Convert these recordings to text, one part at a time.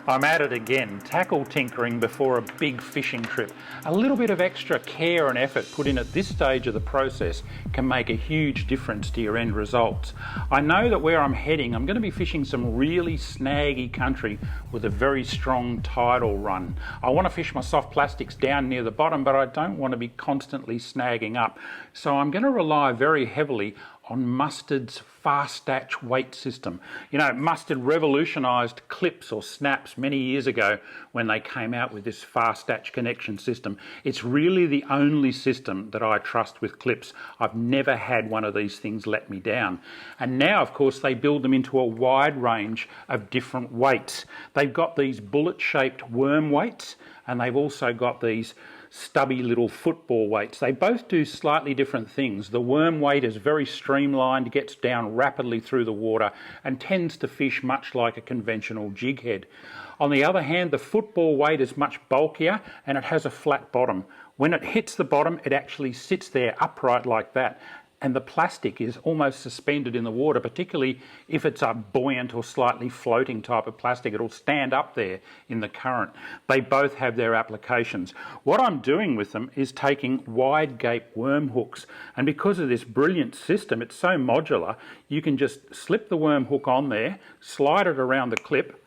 I'm at it again, tackle tinkering before a big fishing trip. A little bit of extra care and effort put in at this stage of the process can make a huge difference to your end results. I know that where I'm heading, I'm going to be fishing some really snaggy country with a very strong tidal run. I want to fish my soft plastics down near the bottom, but I don't want to be constantly snagging up. So I'm going to rely very heavily on Mustad's Fastach weight system. You know, Mustad revolutionised clips or snaps many years ago when they came out with this Fastach connection system. It's really the only system that I trust with clips. I've never had one of these things let me down. And now, of course, they build them into a wide range of different weights. They've got these bullet-shaped worm weights, and they've also got these stubby little football weights. They both do slightly different things. The worm weight is very streamlined, gets down rapidly through the water and tends to fish much like a conventional jig head. On the other hand, the football weight is much bulkier and it has a flat bottom. When it hits the bottom, it actually sits there upright like that, and the plastic is almost suspended in the water, particularly if it's a buoyant or slightly floating type of plastic. It'll stand up there in the current. They both have their applications. What I'm doing with them is taking wide gape worm hooks, and because of this brilliant system, it's so modular, you can just slip the worm hook on there, slide it around the clip,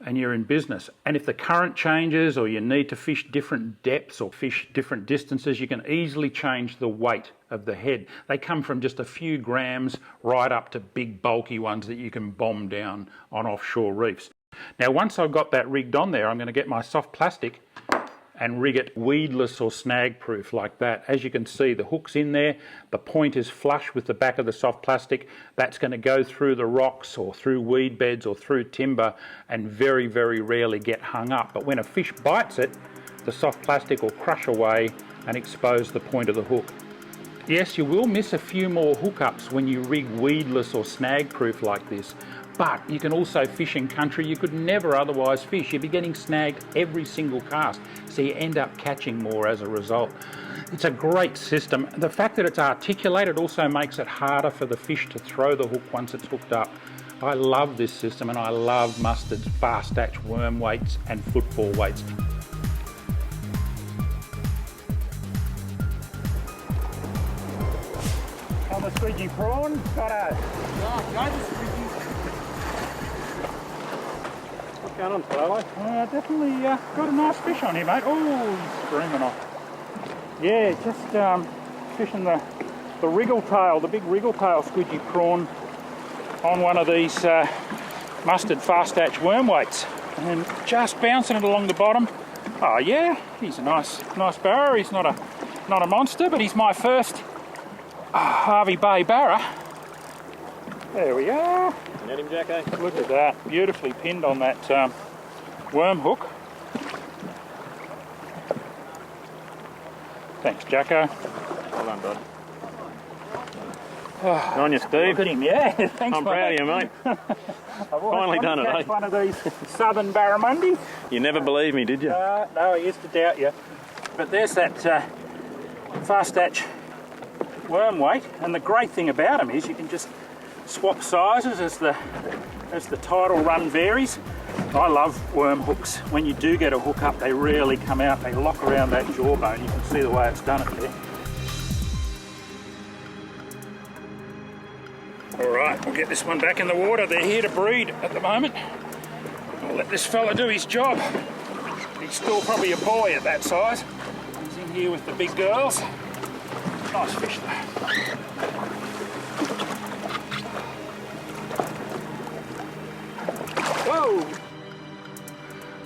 and you're in business. And if the current changes or you need to fish different depths or fish different distances, you can easily change the weight of the head. They come from just a few grams right up to big bulky ones that you can bomb down on offshore reefs. Now once I've got that rigged on there, I'm going to get my soft plastic and rig it weedless or snag proof like that. As you can see, the hook's in there, the point is flush with the back of the soft plastic. That's going to go through the rocks or through weed beds or through timber and very, very rarely get hung up. But when a fish bites it, the soft plastic will crush away and expose the point of the hook. Yes, you will miss a few more hookups when you rig weedless or snag proof like this, but you can also fish in country you could never otherwise fish. You'll be getting snagged every single cast, so you end up catching more as a result. It's a great system. The fact that it's articulated also makes it harder for the fish to throw the hook once it's hooked up. I love this system, and I love Mustad's Fastach worm weights and football weights. On the squidgy prawn, got a... What's going on, Tyler? Definitely got a nice fish on here, mate. Oh, he's screaming off. Yeah, just fishing the wriggle tail, the big wriggle tail squidgy prawn on one of these Mustad Fastach worm weights, and just bouncing it along the bottom. Oh yeah, he's a nice barra. He's not a monster, but he's my first Harvey Bay barra. There we are. Net him, Jacko. Look at that, beautifully pinned on that worm hook. Thanks, Jacko. Well done, bud. Oh, on you, Steve. Look at him, yeah. Thanks, I'm proud of you, mate. I've Finally done it, eh? One of these southern barramundi. You never believed me, did you? No, I used to doubt you. But there's that Fastach worm weight, and the great thing about them is you can just swap sizes as the tidal run varies. I love worm hooks. When you do get a hook up, they rarely come out. They lock around that jawbone. You can see the way it's done it there. All right, we'll get this one back in the water. They're here to breed at the moment. I'll let this fella do his job. He's still probably a boy at that size. He's in here with the big girls. Nice fish though. Whoa!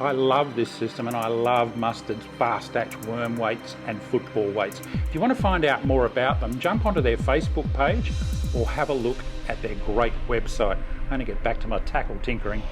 I love this system, and I love Mustad's Fastach worm weights and football weights. If you want to find out more about them, jump onto their Facebook page or have a look at their great website. I'm going to get back to my tackle tinkering.